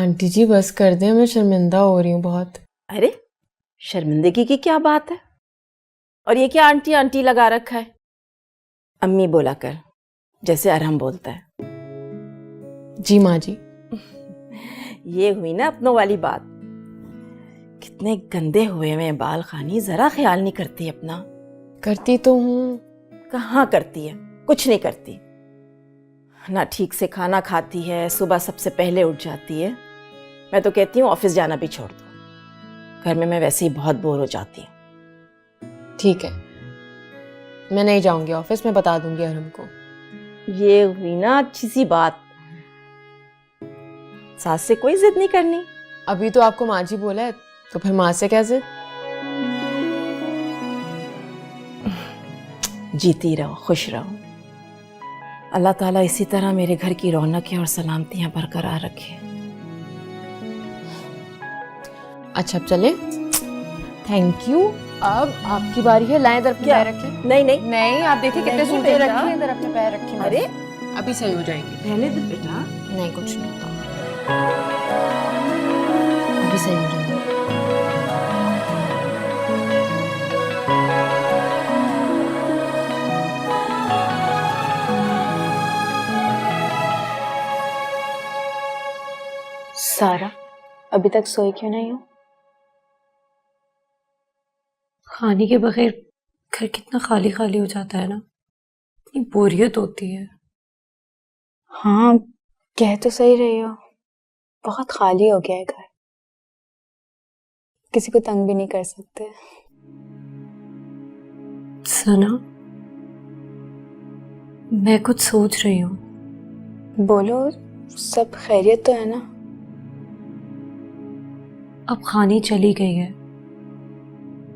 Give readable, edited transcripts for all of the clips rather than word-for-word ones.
Aunty जी बस कर दें, मैं शर्मिंदा हो रही हूँ बहुत। अरे शर्मिंदगी की क्या बात है? और ये क्या आंटी आंटी लगा रखा है? अम्मी बोला कर, जैसे अरहम बोलता है। जी माँ जी। ये हुई ना अपनों वाली बात। कितने गंदे हुए हैं बाल खानी, जरा ख्याल नहीं करती अपना। करती तो हूँ। कहाँ करती है, कुछ नहीं करती ना। ठीक से खाना खाती है, सुबह सबसे पहले उठ जाती है। मैं तो कहती हूँ ऑफिस जाना भी छोड़ दो, घर में मैं वैसे ही बहुत बोर हो जाती हूँ। ठीक है, मैं नहीं जाऊंगी ऑफिस, मैं बता दूंगी अरहम को। ये हुई ना अच्छी सी बात। सास से कोई जिद नहीं करनी। अभी तो आपको माँ जी बोला है, तो फिर माँ से क्या जिद? जीती रहो, खुश रहो। अल्लाह ताला इसी तरह मेरे घर की रौनकें और सलामतियां बरकरार रखे। अच्छा अब चले। Thank you. अब आपकी बारी है, लाएं इधर अपने पैर रखें। नहीं नहीं नहीं, आप देखिए कितने नहीं सूटे बेटा। रखे हैं, इधर अपने पैर रखें। अरे अभी सही हो जाएंगे। रहने दे बेटा। नहीं कुछ नहीं होता, अभी सही हो जाएंगे। सारा, अभी तक सोई क्यों नहीं हो? खाने के बगैर घर कितना खाली खाली हो जाता है ना, इतनी बोरियत होती है। हाँ, कह तो सही रही हो, बहुत खाली हो गया है घर। किसी को तंग भी नहीं कर सकते। सना, मैं कुछ सोच रही हूँ। बोलो, सब खैरियत तो है ना? अब खानी चली गई है,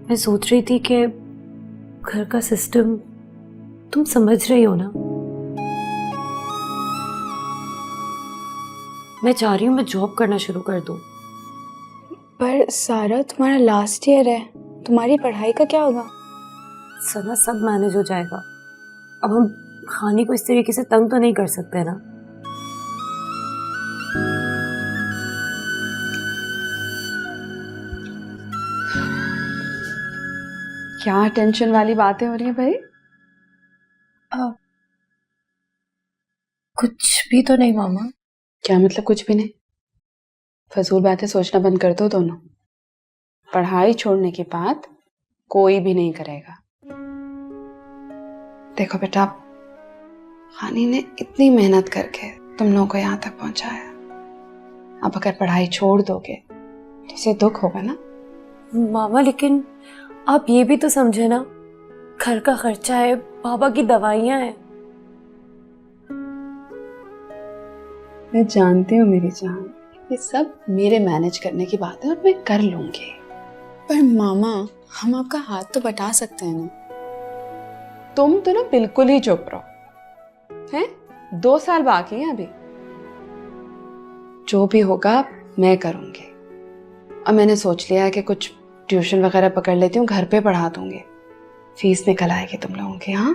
मैं सोच रही थी कि घर का सिस्टम तुम समझ रही हो ना। मैं चाह रही हूँ मैं जॉब करना शुरू कर दूँ। पर सारा, तुम्हारा लास्ट ईयर है, तुम्हारी पढ़ाई का क्या होगा? सना, सब मैनेज हो जाएगा। अब हम खाने को इस तरीके से तंग तो नहीं कर सकते ना। क्या टेंशन वाली बातें हो रही है भाई? कुछ भी तो नहीं मामा। क्या मतलब कुछ भी नहीं? फजूल बातें सोचना बंद कर दो दोनों। पढ़ाई छोड़ने की बात कोई भी नहीं करेगा। देखो बेटा, खानी ने इतनी मेहनत करके तुम लोगों को यहाँ तक पहुंचाया। अब अगर पढ़ाई छोड़ दोगे तो इसे दुख होगा ना। मामा लेकिन आप ये भी तो समझे ना, घर का खर्चा है, बाबा की दवाइयाँ हैं। मैं जानती हूँ मेरी जान, ये सब मेरे मैनेज करने की बात है और मैं कर लूंगी। पर मामा, हम आपका हाथ तो बटा सकते हैं ना? तुम तो ना बिल्कुल ही चुप रहो। हैं? 2 साल बाकी हैं अभी। जो भी होगा मैं करूंगी। और मैंने सोच लिया है कि कुछ ट्यूशन वगैरह पकड़ लेती हूँ, घर पे पढ़ा दूंगी। फीस निकल आएगी तुम लोगों की। हाँ,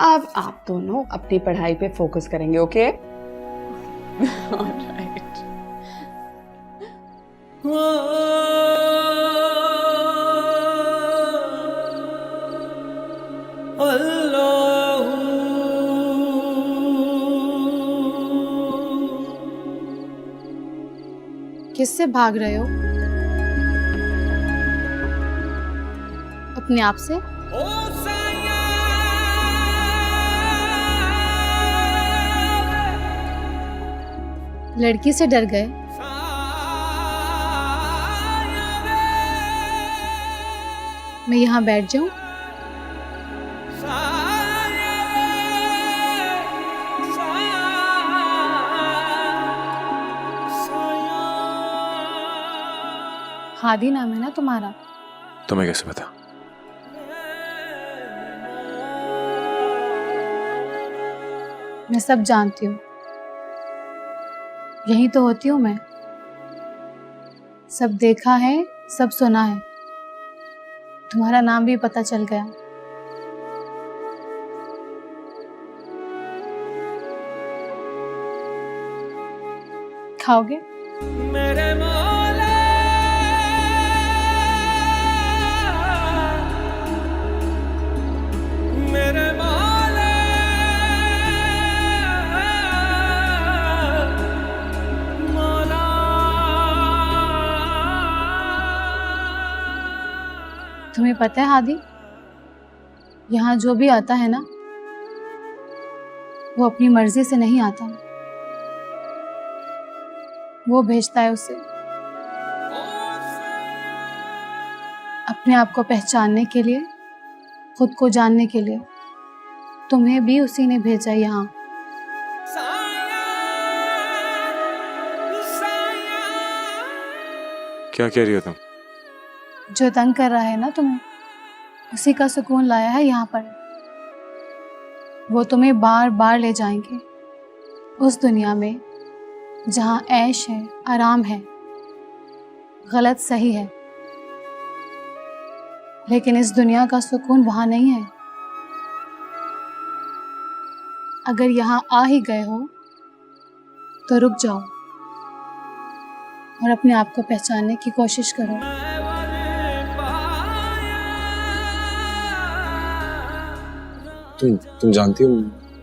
अब आप दोनों अपनी पढ़ाई पे फोकस करेंगे। ओके? ऑलराइट। किससे भाग रहे हो? अपने आप से? लड़की से डर गए? मैं यहाँ बैठ जाऊं? हादी नाम है ना तुम्हारा? तुम्हें कैसे पता? मैं सब जानती हूँ, यही तो होती हूँ मैं। सब देखा है, सब सुना है, तुम्हारा नाम भी पता चल गया। खाओगे? मेरे मौला मेरे मौला मौला। तुम्हें पता है हादी, यहाँ जो भी आता है ना, वो अपनी मर्जी से नहीं आता, वो भेजता है उसे अपने आप को पहचानने के लिए, खुद को जानने के लिए। तुम्हें भी उसी ने भेजा यहाँ। क्या कह रही हो तुम? जो तंग कर रहा है ना तुम्हें, उसी का सुकून लाया है यहाँ पर। वो तुम्हें बार बार ले जाएंगे उस दुनिया में जहाँ ऐश है, आराम है, गलत सही है। लेकिन इस दुनिया का सुकून वहाँ नहीं है। अगर यहाँ आ ही गए हो तो रुक जाओ और अपने आप को पहचानने की कोशिश करो। तुम जानती हो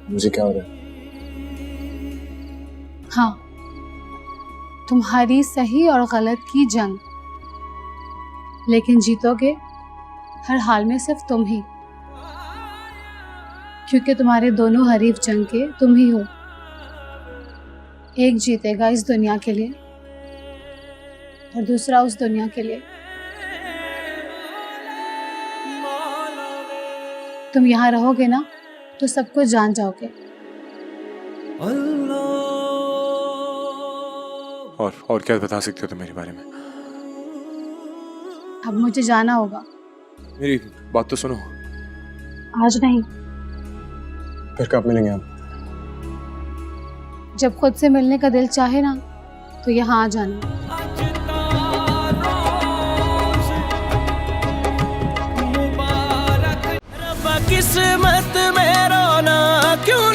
मुझे क्या हो रहा है? हाँ, तुम्हारी सही और गलत की जंग, लेकिन जीतोगे हर हाल में सिर्फ तुम ही, क्योंकि तुम्हारे दोनों हरीफ जंग के तुम ही हो। एक जीतेगा इस दुनिया के लिए और दूसरा उस दुनिया के लिए। तुम यहाँ रहोगे ना तो सब कुछ जान जाओगे। और क्या बता सकते हो तुम मेरे बारे में? अब मुझे जाना होगा। मेरी बात तो सुनो। आज नहीं, फिर कब मिलेंगे हम? जब खुद से मिलने का दिल चाहे ना तो यहाँ आ जाना। किस्मत में रोना क्यों